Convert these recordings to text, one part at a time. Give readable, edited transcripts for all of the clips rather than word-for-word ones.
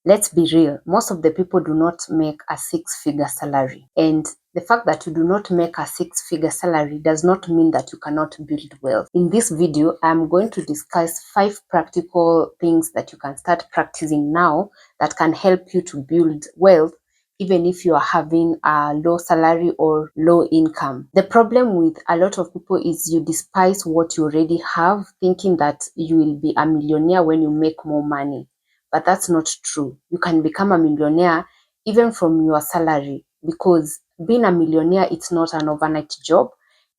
Let's be real, most of the people do not make a six-figure salary. And the fact that you do not make a six-figure salary does not mean that you cannot build wealth. In this video, I'm going to discuss 5 practical things that you can start practicing now that can help you to build wealth even if you are having a low salary or low income. The problem with a lot of people is you despise what you already have, thinking that you will be a millionaire when you make more money. But that's not true. You can become a millionaire even from your salary, because being a millionaire, it's not an overnight job,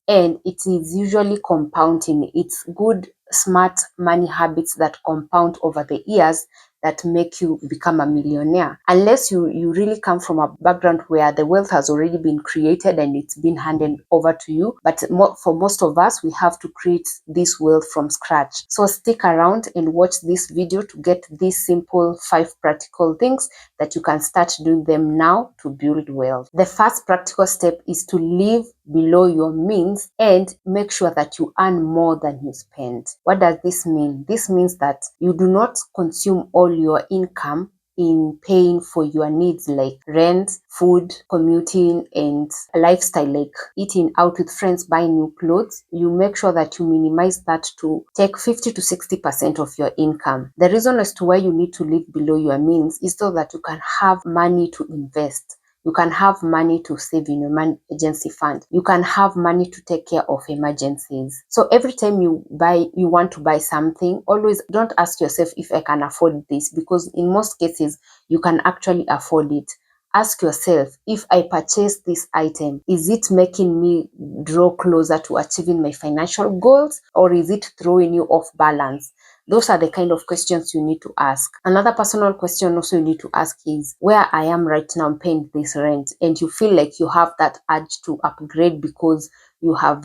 and it is usually compounding. It's good, smart money habits that compound over the years that make you become a millionaire. Unless you really come from a background where the wealth has already been created and it's been handed over to you. But for most of us, we have to create this wealth from scratch. So stick around and watch this video to get these simple 5 practical things that you can start doing them now to build wealth. The first practical step is to live below your means and make sure that you earn more than you spend. What does this mean? This means that you do not consume all your income in paying for your needs like rent, food, commuting, and a lifestyle like eating out with friends, buying new clothes. You make sure that you minimize that to take 50 to 60% of your income. The reason as to why you need to live below your means is so that you can have money to invest. You can have money to save in your emergency fund. You can have money to take care of emergencies. So every time you want to buy something, always don't ask yourself if I can afford this, because in most cases, you can actually afford it. Ask yourself, if I purchase this item, is it making me draw closer to achieving my financial goals, or is it throwing you off balance? Those are the kind of questions you need to ask. Another personal question also you need to ask is, where I am right now, I'm paying this rent, and you feel like you have that urge to upgrade because you have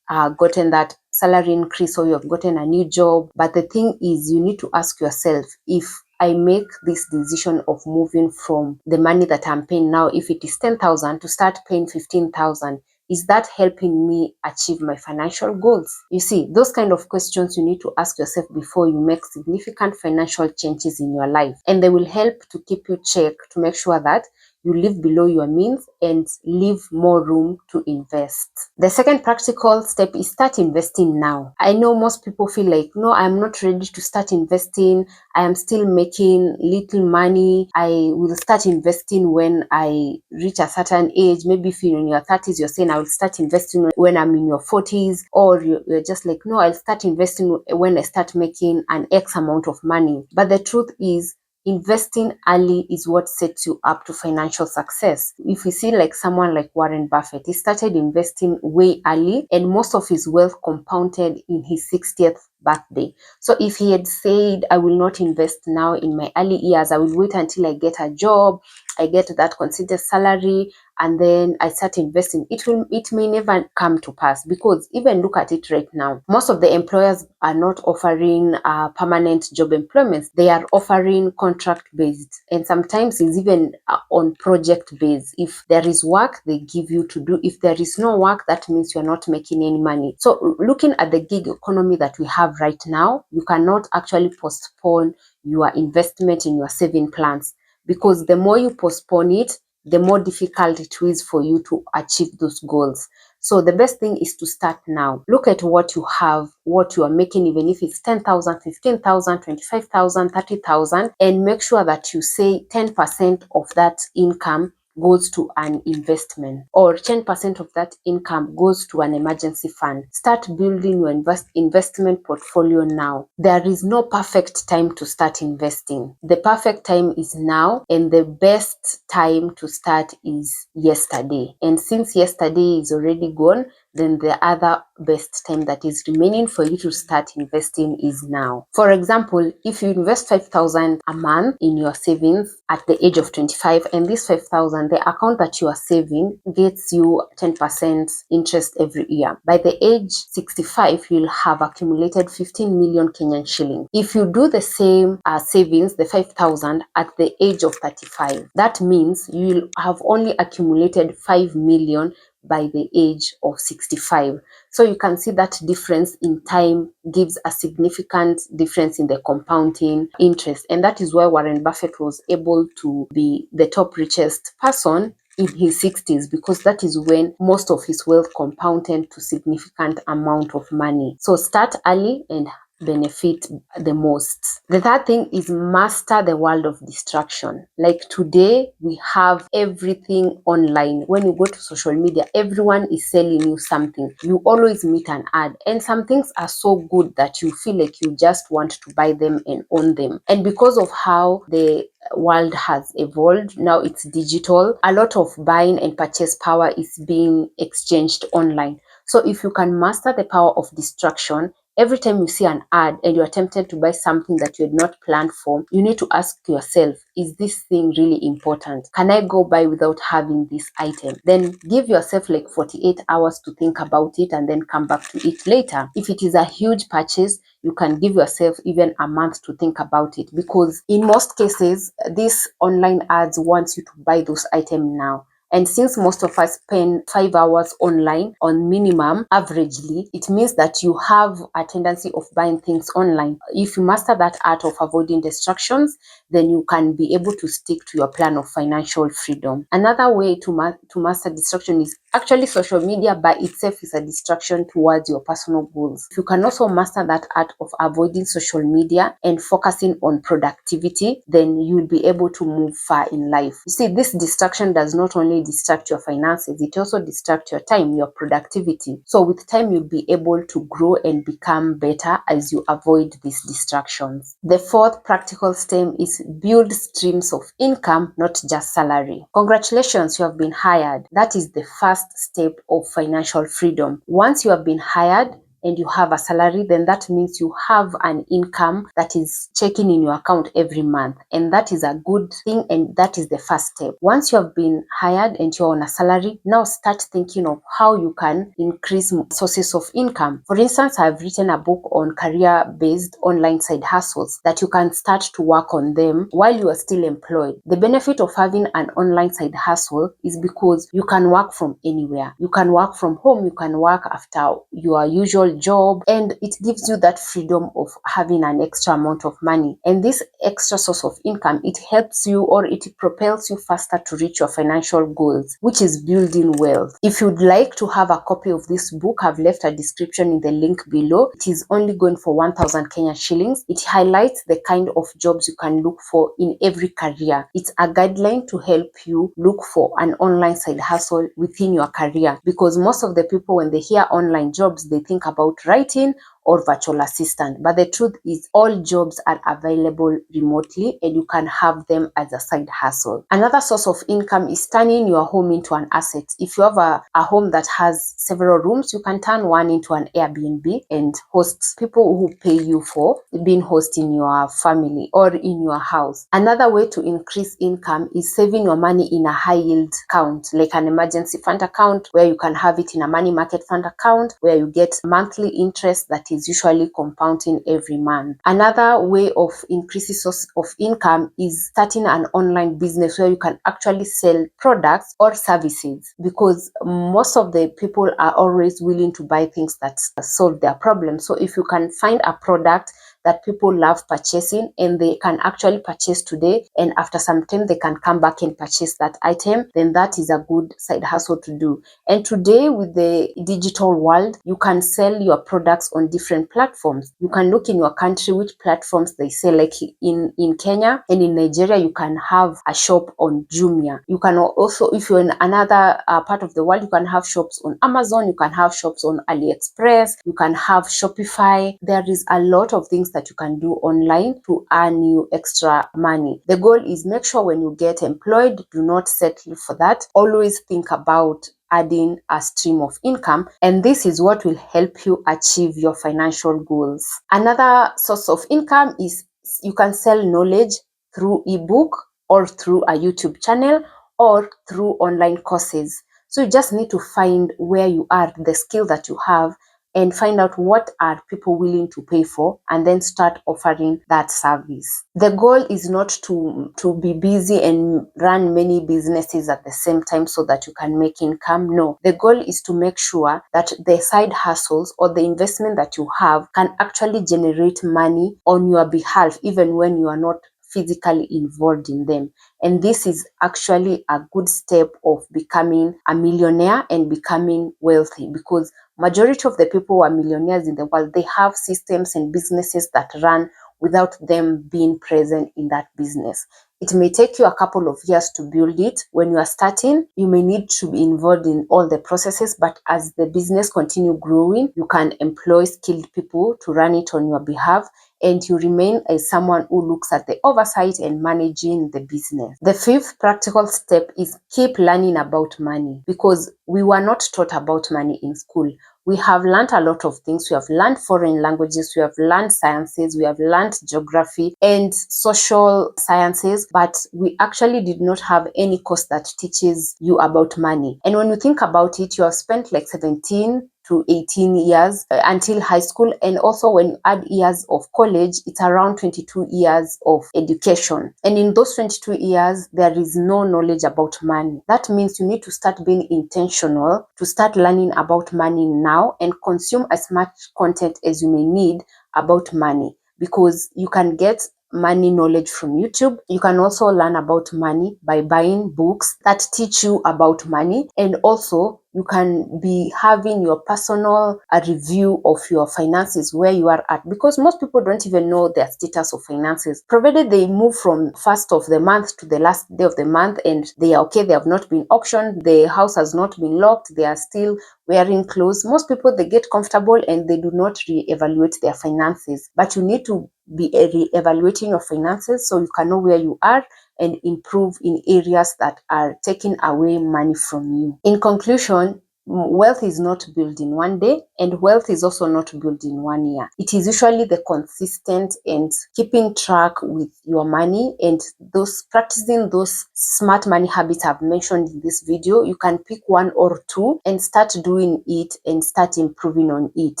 gotten that salary increase or you have gotten a new job. But the thing is, you need to ask yourself, if I make this decision of moving from the money that I'm paying now, if it is 10,000 to start paying 15,000, is that helping me achieve my financial goals? You see, those kind of questions you need to ask yourself before you make significant financial changes in your life. And they will help to keep you check, to make sure that you live below your means and leave more room to invest. The second practical step is start investing now. I know most people feel like, no, I'm not ready to start investing. I am still making little money. I will start investing when I reach a certain age. Maybe if you're in your 30s, you're saying I will start investing when I'm in your 40s, or you're just like, no, I'll start investing when I start making an X amount of money. But the truth is, investing early is what sets you up to financial success. If you see like someone like Warren Buffett, he started investing way early, and most of his wealth compounded in his 60th birthday. So if he had said, I will not invest now in my early years, I will wait until I get a job, I get that consistent salary, and then I start investing, it may never come to pass. Because even look at it right now, most of the employers are not offering permanent job employments. They are offering contract based, and sometimes it's even on project based. If there is work, they give you to do. If there is no work, that means you're not making any money. So looking at the gig economy that we have right now, you cannot actually postpone your investment in your saving plans, because the more you postpone it, the more difficult it is for you to achieve those goals. So the best thing is to start now. Look at what you have, what you are making, even if it's 10,000, 15,000, 25,000, 30,000, and make sure that you say 10% of that income goes to an investment, or 10% of that income goes to an emergency fund. Start building your investment portfolio now. There is no perfect time to start investing. The perfect time is now, and the best time to start is yesterday. And since yesterday is already gone, then the other best time that is remaining for you to start investing is now. For example, if you invest 5,000 a month in your savings at the age of 25, and this 5,000, the account that you are saving gets you 10% interest every year. By the age 65, you'll have accumulated 15 million Kenyan shillings. If you do the same savings, the 5,000 at the age of 35, that means you'll have only accumulated 5 million by the age of 65. So you can see that difference in time gives a significant difference in the compounding interest. And that is why Warren Buffett was able to be the top richest person in his 60s, because that is when most of his wealth compounded to significant amount of money. So start early and benefit the most. The third thing is master the world of distraction. Like today, we have everything online. When you go to social media, everyone is selling you something. You always meet an ad, and some things are so good that you feel like you just want to buy them and own them. And because of how the world has evolved, now it's digital, a lot of buying and purchase power is being exchanged online. So if you can master the power of distraction, every time you see an ad and you're tempted to buy something that you had not planned for, you need to ask yourself, is this thing really important? Can I go buy without having this item? Then give yourself like 48 hours to think about it and then come back to it later. If it is a huge purchase, you can give yourself even a month to think about it, because in most cases, these online ads want you to buy those items now. And since most of us spend 5 hours online on minimum, averagely, it means that you have a tendency of buying things online. If you master that art of avoiding distractions, then you can be able to stick to your plan of financial freedom. Another way to master distraction is actually social media by itself is a distraction towards your personal goals. If you can also master that art of avoiding social media and focusing on productivity, then you'll be able to move far in life. You see, this distraction does not only distract your finances, it also distracts your time, your productivity. So with time, you'll be able to grow and become better as you avoid these distractions. The fourth practical step is build streams of income, not just salary. Congratulations, you have been hired. That is the first step of financial freedom. Once you have been hired, and you have a salary, then that means you have an income that is checking in your account every month. And that is a good thing, and that is the first step. Once you have been hired and you're on a salary, now start thinking of how you can increase sources of income. For instance, I've written a book on career-based online side hustles that you can start to work on them while you are still employed. The benefit of having an online side hustle is because you can work from anywhere. You can work from home, you can work after your usual job, and it gives you that freedom of having an extra amount of money. And this extra source of income, it helps you, or it propels you faster to reach your financial goals, which is building wealth. If you'd like to have a copy of this book, I've left a description in the link below. It is only going for 1,000 Kenya shillings. It highlights the kind of jobs you can look for in every career. It's a guideline to help you look for an online side hustle within your career, because most of the people, when they hear online jobs, they think about writing or virtual assistant. But the truth is, all jobs are available remotely and you can have them as a side hustle. Another source of income is turning your home into an asset. If you have a home that has several rooms, you can turn one into an Airbnb and host people who pay you for being host in your family or in your house. Another way to increase income is saving your money in a high yield account, like an emergency fund account, where you can have it in a money market fund account where you get monthly interest that is usually compounding every month. Another way of increasing source of income is starting an online business where you can actually sell products or services, because most of the people are always willing to buy things that solve their problems. So if you can find a product that people love purchasing and they can actually purchase today, and after some time they can come back and purchase that item, then that is a good side hustle to do. And today, with the digital world, you can sell your products on different platforms. You can look in your country which platforms they sell. Like in Kenya and in Nigeria, you can have a shop on Jumia. You can also, if you're in another part of the world, you can have shops on Amazon, you can have shops on AliExpress, you can have Shopify. There is a lot of things that you can do online to earn you extra money. The goal is, make sure when you get employed, do not settle for that. Always think about adding a stream of income, and this is what will help you achieve your financial goals. Another source of income is you can sell knowledge through ebook or through a YouTube channel or through online courses. So you just need to find where you are, the skill that you have, and find out what are people willing to pay for, and then start offering that service. The goal is not to be busy and run many businesses at the same time so that you can make income. No, the goal is to make sure that the side hustles or the investment that you have can actually generate money on your behalf, even when you are not physically involved in them. And this is actually a good step of becoming a millionaire and becoming wealthy, because majority of the people who are millionaires in the world, they have systems and businesses that run without them being present in that business. It may take you a couple of years to build it. When you are starting, you may need to be involved in all the processes, but as the business continue growing, you can employ skilled people to run it on your behalf, and you remain as someone who looks at the oversight and managing the business. The fifth practical step is keep learning about money, because we were not taught about money in school. We have learned a lot of things. We have learned foreign languages, we have learned sciences, we have learned geography and social sciences, but we actually did not have any course that teaches you about money. And when you think about it, you have spent like 17 to 18 years until high school, and also when you add years of college, it's around 22 years of education. And in those 22 years, there is no knowledge about money. That means you need to start being intentional to start learning about money now and consume as much content as you may need about money, because you can get money knowledge from YouTube. You can also learn about money by buying books that teach you about money, and also you can be having your personal review of your finances, where you are at, because most people don't even know their status of finances, provided they move from first of the month to the last day of the month and they are okay, they have not been auctioned, the house has not been locked, they are still wearing clothes. Most people, they get comfortable and they do not re-evaluate their finances, but you need to be re-evaluating your finances so you can know where you are and improve in areas that are taking away money from you. In conclusion, wealth is not built in one day, and wealth is also not built in 1 year. It is usually the consistent and keeping track with your money and those practicing those smart money habits I've mentioned in this video. You can pick one or two and start doing it and start improving on it,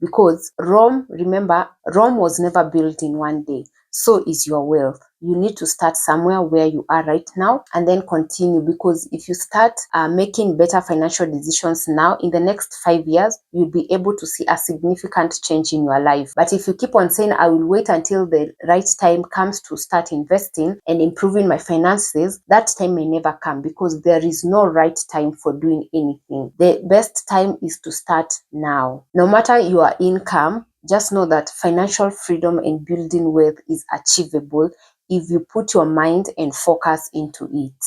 because remember, Rome was never built in one day. So is your wealth. You need to start somewhere where you are right now and then continue, because if you start making better financial decisions now, in the next 5 years, you'll be able to see a significant change in your life. But if you keep on saying, I will wait until the right time comes to start investing and improving my finances, that time may never come, because there is no right time for doing anything. The best time is to start now. No matter your income, just know that financial freedom and building wealth is achievable if you put your mind and focus into it.